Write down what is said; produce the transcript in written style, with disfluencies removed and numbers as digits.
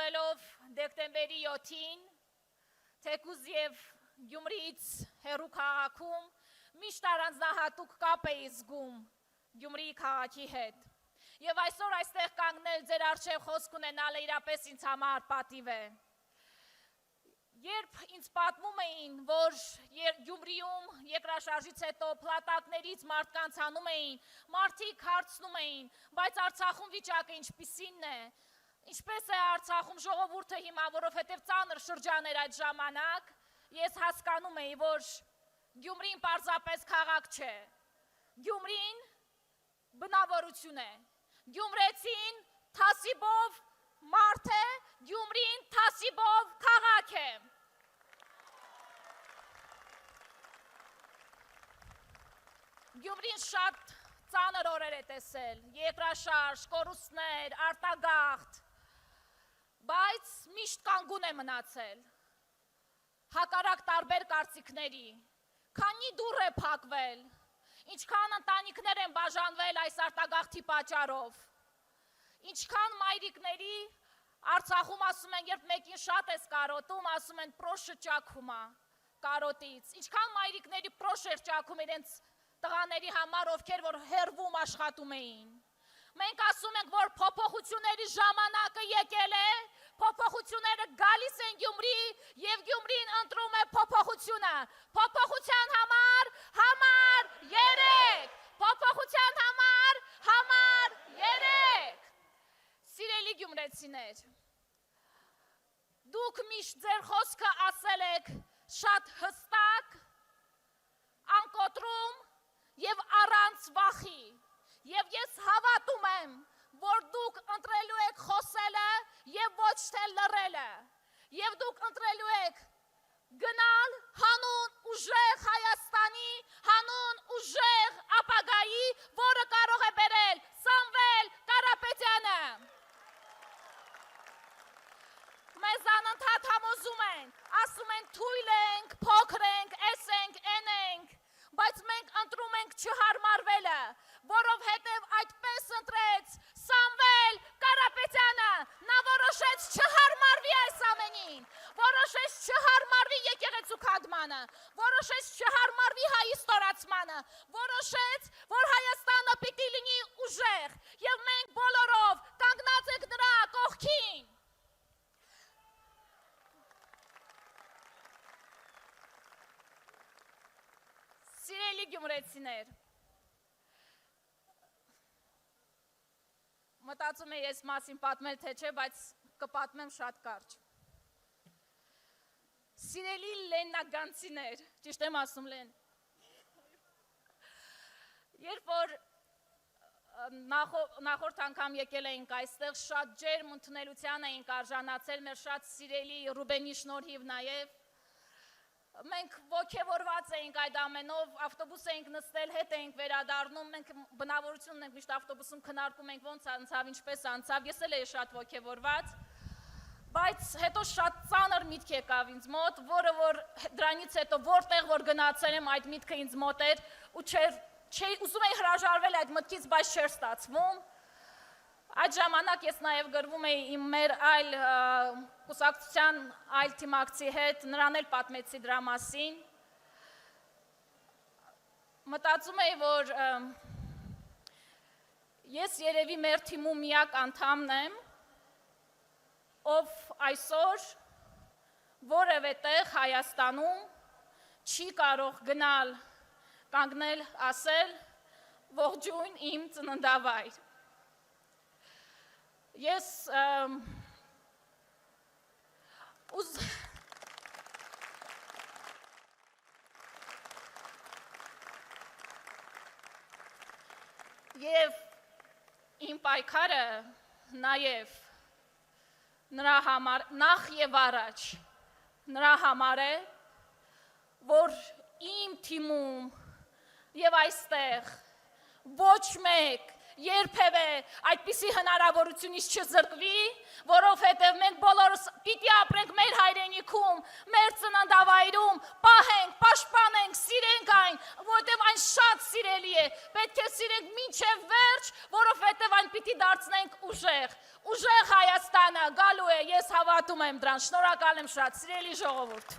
Ելնելով դեկտեմբերի 7-ին, թեկուզ և Գյումրիից հեռու քաղաքում միշտ առանձնահատուկ կապ էի զգում Գյումրիի քաղաքի հետ։ Եվ այսօր այստեղ կանգնել ձեր առջև խոսք ունենալը իրապես ինձ համար պատիվ է։ Երբ ինձ պատմում էին, որ Գյումրիում երկրաշարժից հետո փլատակներից մարդկանց հանում էին, մարդիկ հարցնում էին, բայց Արցախում վիճակը ինչպիսին է, ինչպես է Արցախում ժողովուրդը հիմա, որովհետև ծանր շրջան էր այդ ժամանակ, ես հասկանում էի, որ Գյումրին պարզապես քաղաք չէ, Գյումրին բնավորություն է, Գյումրեցին թասիբով մարդ է, Գյումրին թասիբով քաղաք է։ Գյումրին շատ ծանր օրեր է տեսել, երկրաշարժ, կորուստներ, արտագաղթ, բայց միշտ կանգուն է մնացել, հակառակ տարբեր կարծիքների, քանի դուռ է փակվել, ինչքան ընտանիքներ են բաժանվել այս արտագաղթի պատճառով, ինչքան մայրիկների Արցախում ասում են, երբ մեկին շատ ես կարոտում, ասում են պրոշը ճաքում է կարոտից, ինչքան մայրիկների պրոշ էր ճաքում իրենց տղաների համար, ովքեր որ հեռվում աշխատում էին։ Մենք ասում ենք, որ փոփոխությունների ժամանակը եկել է, փոփոխությունները գալիս են Գյումրի և Գյումրին ընտրում է փոփոխությունը։ Փոփոխության համար երեք, փոփոխության համար երեք։ Սիրելի գյումրեցիներ, դուք միշտ ձեր խոսքը ասել եք շատ հստակ, անկոտրում և առանց վախի, և ես հավատում եմ, որ դուք ընտրելու եք խոսելը և ոչ թե լռելը, և դուք ընտրելու եք գնալ հանուն ուժեղ Հայաստանի, հանուն ուժեղ ապագայի, որը կարող է բերել Սամվել Կարապետյանը։ Մեզ անընդհատ համոզում են, ասում են թույլ ենք, փոքր ենք, էս ենք, էն ենք, բայց մենք ընտրում ենք չհարմարվելը, որովհետև այդպես ընտրեց Սամվել Կարապետյանը, նա որոշեց չհարմարվի այս ամենին, որոշեց չհարմարվի եկեղեցու քանդմանը, որոշեց չհարմարվի հայի ստորացմանը, որոշեց, որ Հայաստանը պիտի լինի ուժեղ, և մենք բոլորով կանգնած ենք նրա կողքին։ Սիրելի գյումրեցիներ, մտածում եմ ես մասին պատմել թե չէ, բայց կպատմեմ շատ կարճ։ Սիրելի լեննագանցիներ, ճիշտ եմ ասում Լեն, երբ որ նախորդ անգամ եկել էինք այստեղ, շատ ջերմ ընդունելության էինք արժանացել մեր շատ սիրելի Ռուբենի շնորհիվ նաև, մենք ոգևորված էինք այդ ամենով, ավտոբուս էինք նստել, հետ էինք վերադառնում, մենք բնավորություն ենք միշտ ավտոբուսում քննարկում ենք ոնց անցավ, ինչպես անցավ, ես էլ էի շատ ոգևորված, բայց հետո շատ ծանր միտք եկավ ինձ մոտ, որը որ դրանից հետո որտեղ որ գնացել եմ այդ միտքը ինձ մոտ էր ու ուզում էի հրաժարվել այդ մտքից, բայց չէր ստացվում։ Այդ ժամանակ ես նաև գրվում էի իմ մեր այլ կուսակցության այլ թիմակցի հետ, նրան էլ պատմեցի դրա մասին։ Մտածում էի, որ ես երևի մեր թիմու միակ անդամն եմ, ով այսօր որևէ տեղ Հայաստանում չի կարող գնալ, կանգնել, ասել ողջույն իմ ծննդավայր։ Ես և իմ պայքարը նաև նրա համար, նախ և առաջ նրա համար է, որ իմ թիմում և այստեղ ոչ մեկ երբևէ այդպիսի հնարավորությունից չզրկվի, որովհետև մենք բոլորս պիտի ապրենք մեր հայրենիքում, մեր ծննդավայրում, պահենք, պաշտպանենք, սիրենք այն, որովհետև այն շատ սիրելի է, պետք է սիրենք մինչև վերջ, որովհետև այն պիտի դարձնենք ուժեղ Հայաստանը, գալու է, ես հավատում եմ դրան, շնորհակալ եմ շատ, սիրելի ժողովուրդ։